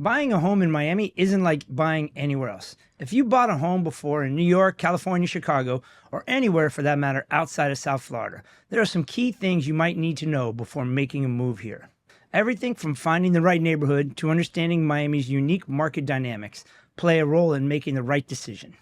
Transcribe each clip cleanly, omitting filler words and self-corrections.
Buying a home in Miami isn't like buying anywhere else. If you bought a home before in New York, California, Chicago, or anywhere for that matter outside of South Florida, there are some key things you might need to know before making a move here. Everything from finding the right neighborhood to understanding Miami's unique market dynamics play a role in making the right decision.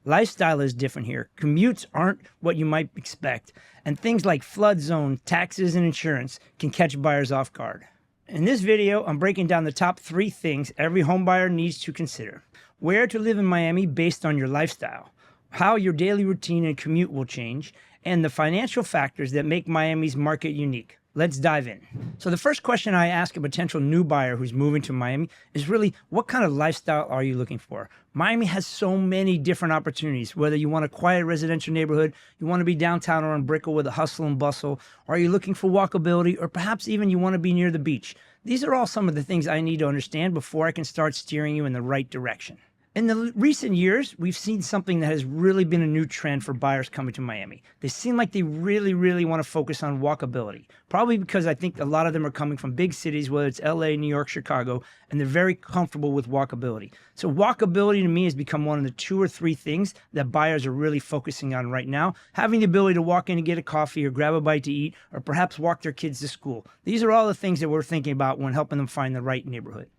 Lifestyle is different here. Commutes aren't what you might expect, and things like flood zone, taxes, and insurance can catch buyers off guard. In this video, I'm breaking down the top 3 things every homebuyer needs to consider. Where to live in Miami based on your lifestyle, how your daily routine and commute will change, and the financial factors that make Miami's market unique. Let's dive in. So the first question I ask a potential new buyer who's moving to Miami is really, what kind of lifestyle are you looking for? Miami has so many different opportunities, whether you want a quiet residential neighborhood, you want to be downtown or in Brickell with a hustle and bustle, or are you looking for walkability, or perhaps even you want to be near the beach. These are all some of the things I need to understand before I can start steering you in the right direction. In the recent years, we've seen something that has really been a new trend for buyers coming to Miami. They seem like they really want to focus on walkability, probably because I think a lot of them are coming from big cities, whether it's LA, New York, Chicago, and they're very comfortable with walkability. So walkability to me has become one of the 2 or 3 things that buyers are really focusing on right now. Having the ability to walk in and get a coffee or grab a bite to eat, or perhaps walk their kids to school. These are all the things that we're thinking about when helping them find the right neighborhood.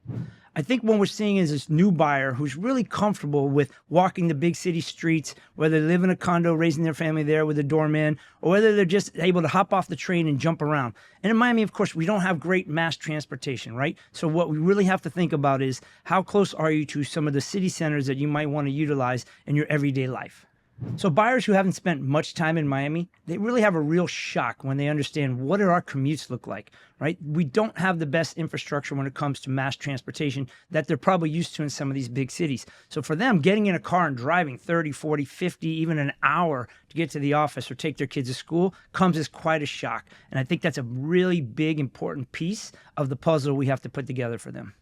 I think what we're seeing is this new buyer who's really comfortable with walking the big city streets, whether they live in a condo, raising their family there with a doorman, or whether they're just able to hop off the train and jump around. And in Miami, of course, we don't have great mass transportation, right? So what we really have to think about is how close are you to some of the city centers that you might want to utilize in your everyday life. So buyers who haven't spent much time in Miami, they really have a real shock when they understand what do our commutes look like, right? We don't have the best infrastructure when it comes to mass transportation that they're probably used to in some of these big cities. So for them, getting in a car and driving 30, 40, 50, even an hour to get to the office or take their kids to school comes as quite a shock. And I think that's a really big, important piece of the puzzle we have to put together for them.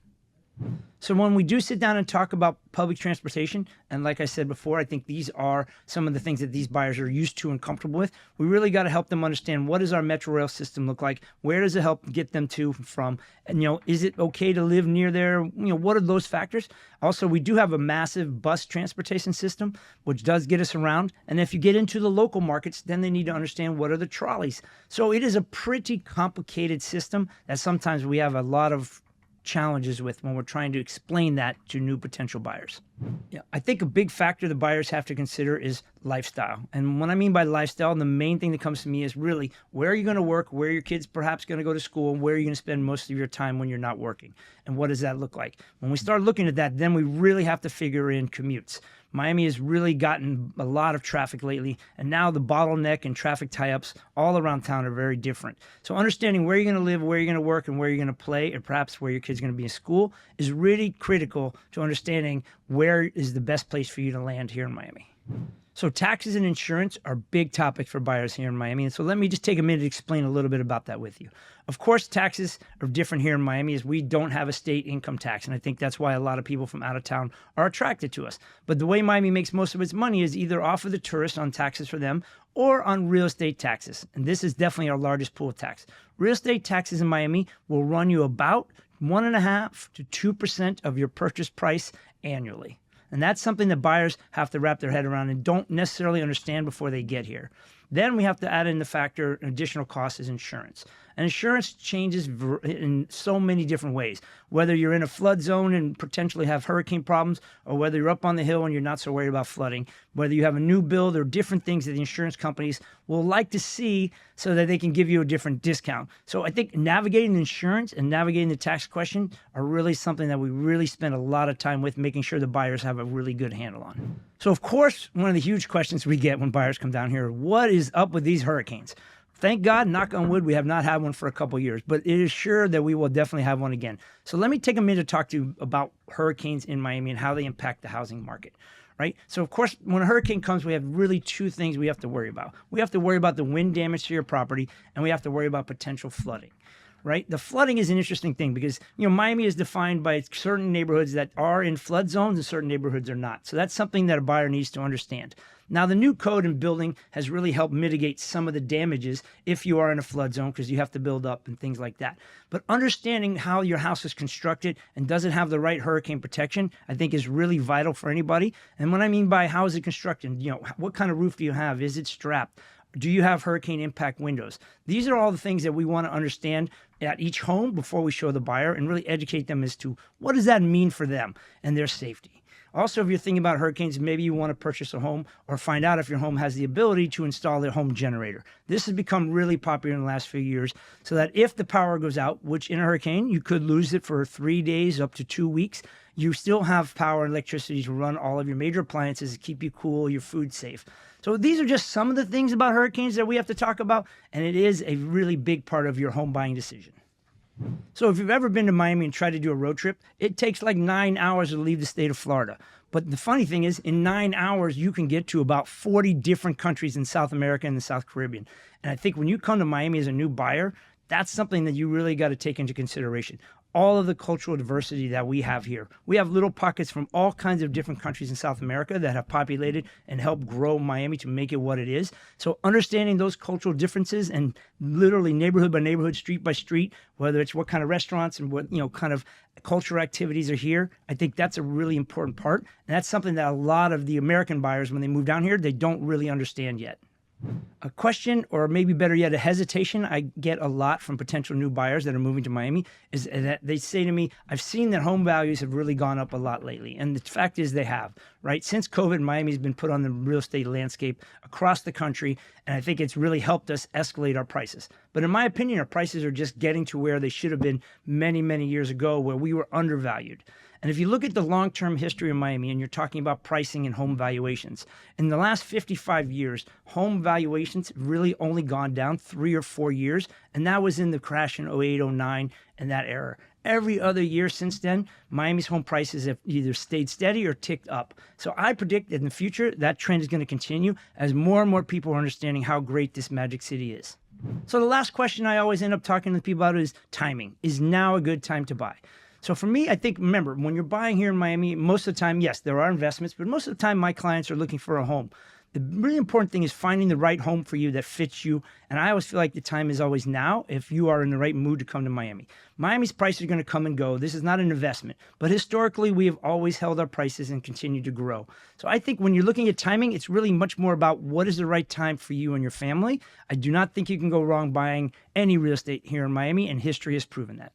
So when we do sit down and talk about public transportation, and like I said before, I think these are some of the things that these buyers are used to and comfortable with. We really got to help them understand, what does our metro rail system look like? Where does it help get them to from? And, is it okay to live near there? What are those factors? Also, we do have a massive bus transportation system, which does get us around. And if you get into the local markets, then they need to understand, what are the trolleys? So it is a pretty complicated system that sometimes we have a lot of challenges with when we're trying to explain that to new potential buyers. Yeah, I think a big factor the buyers have to consider is lifestyle. And what I mean by lifestyle, the main thing that comes to me is really, where are you going to work, where are your kids perhaps going to go to school, and where are you going to spend most of your time when you're not working? And what does that look like? When we start looking at that, then we really have to figure in commutes. Miami has really gotten a lot of traffic lately, and now the bottleneck and traffic tie-ups all around town are very different. So understanding where you're going to live, where you're going to work, and where you're going to play, and perhaps where your kid's going to be in school is really critical to understanding where is the best place for you to land here in Miami. So taxes and insurance are big topics for buyers here in Miami. And so let me just take a minute to explain a little bit about that with you. Of course, taxes are different here in Miami, as we don't have a state income tax. And I think that's why a lot of people from out of town are attracted to us. But the way Miami makes most of its money is either off of the tourists on taxes for them or on real estate taxes. And this is definitely our largest pool of tax. Real estate taxes in Miami will run you about 1.5% to 2% of your purchase price annually. And that's something that buyers have to wrap their head around and don't necessarily understand before they get here. Then we have to add in the factor, an additional cost is insurance. And insurance changes in so many different ways, whether you're in a flood zone and potentially have hurricane problems, or whether you're up on the hill and you're not so worried about flooding, whether you have a new build or different things that the insurance companies will like to see so that they can give you a different discount. So I think navigating the insurance and navigating the tax question are really something that we really spend a lot of time with, making sure the buyers have a really good handle on. So of course, one of the huge questions we get when buyers come down here, what is up with these hurricanes? Thank God, knock on wood, we have not had one for a couple years, but it is sure that we will definitely have one again. So let me take a minute to talk to you about hurricanes in Miami and how they impact the housing market, right? So of course, when a hurricane comes, we have really 2 things we have to worry about. We have to worry about the wind damage to your property, and we have to worry about potential flooding. right? The flooding is an interesting thing because, Miami is defined by certain neighborhoods that are in flood zones and certain neighborhoods are not. So that's something that a buyer needs to understand. Now, the new code and building has really helped mitigate some of the damages if you are in a flood zone because you have to build up and things like that. But understanding how your house is constructed and does it have the right hurricane protection, I think is really vital for anybody. And what I mean by how is it constructed, what kind of roof do you have? Is it strapped? Do you have hurricane impact windows? These are all the things that we want to understand at each home before we show the buyer and really educate them as to what does that mean for them and their safety. Also, if you're thinking about hurricanes, maybe you want to purchase a home or find out if your home has the ability to install a home generator. This has become really popular in the last few years so that if the power goes out, which in a hurricane, you could lose it for 3 days up to 2 weeks, you still have power and electricity to run all of your major appliances to keep you cool, your food safe. So these are just some of the things about hurricanes that we have to talk about, and it is a really big part of your home buying decision. So if you've ever been to Miami and tried to do a road trip, it takes like 9 hours to leave the state of Florida. But the funny thing is, in 9 hours, you can get to about 40 different countries in South America and the South Caribbean. And I think when you come to Miami as a new buyer, that's something that you really got to take into consideration. All of the cultural diversity that we have here. We have little pockets from all kinds of different countries in South America that have populated and helped grow Miami to make it what it is. So understanding those cultural differences and literally neighborhood by neighborhood, street by street, whether it's what kind of restaurants and what kind of cultural activities are here, I think that's a really important part. And that's something that a lot of the American buyers, when they move down here, they don't really understand yet. A question, or maybe better yet, a hesitation I get a lot from potential new buyers that are moving to Miami is that they say to me, I've seen that home values have really gone up a lot lately. And the fact is they have, right? Since COVID, Miami's been put on the real estate landscape across the country. And I think it's really helped us escalate our prices. But in my opinion, our prices are just getting to where they should have been many, many years ago, where we were undervalued. And if you look at the long-term history of Miami and you're talking about pricing and home valuations, in the last 55 years, home valuations really only gone down 3 or 4 years. And that was in the crash in 08, 09 and that era. Every other year since then, Miami's home prices have either stayed steady or ticked up. So I predict that in the future, that trend is going to continue as more and more people are understanding how great this magic city is. So the last question I always end up talking to people about is timing. Is now a good time to buy? So for me, I think, remember, when you're buying here in Miami, most of the time, yes, there are investments, but most of the time my clients are looking for a home. The really important thing is finding the right home for you that fits you. And I always feel like the time is always now if you are in the right mood to come to Miami. Miami's prices are going to come and go. This is not an investment. But historically, we have always held our prices and continue to grow. So I think when you're looking at timing, it's really much more about what is the right time for you and your family. I do not think you can go wrong buying any real estate here in Miami, and history has proven that.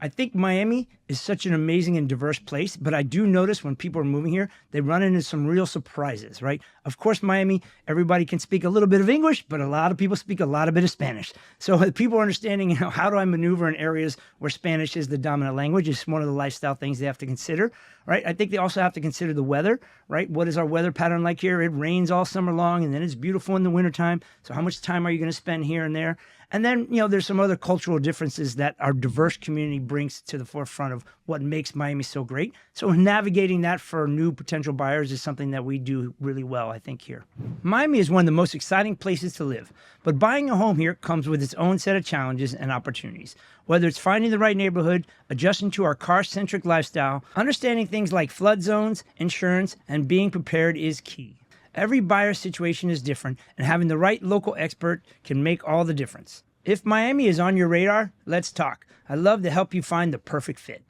I think Miami is such an amazing and diverse place, but I do notice when people are moving here, they run into some real surprises, right? Of course, Miami, everybody can speak a little bit of English, but a lot of people speak a lot of bit of Spanish. So people are understanding, how do I maneuver in areas where Spanish is the dominant language is one of the lifestyle things they have to consider, right? I think they also have to consider the weather, right? What is our weather pattern like here? It rains all summer long, and then it's beautiful in the wintertime. So how much time are you going to spend here and there? And then, there's some other cultural differences that our diverse community brings to the forefront of what makes Miami so great. So navigating that for new potential buyers is something that we do really well, I think, here. Miami is one of the most exciting places to live, but buying a home here comes with its own set of challenges and opportunities. Whether it's finding the right neighborhood, adjusting to our car-centric lifestyle, understanding things like flood zones, insurance, and being prepared is key. Every buyer's situation is different, and having the right local expert can make all the difference. If Miami is on your radar, let's talk. I'd love to help you find the perfect fit.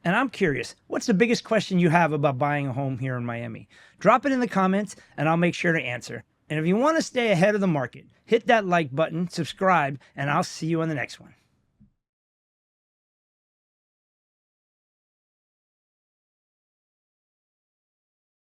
And I'm curious, what's the biggest question you have about buying a home here in Miami? Drop it in the comments, and I'll make sure to answer. And if you want to stay ahead of the market, hit that like button, subscribe, and I'll see you on the next one.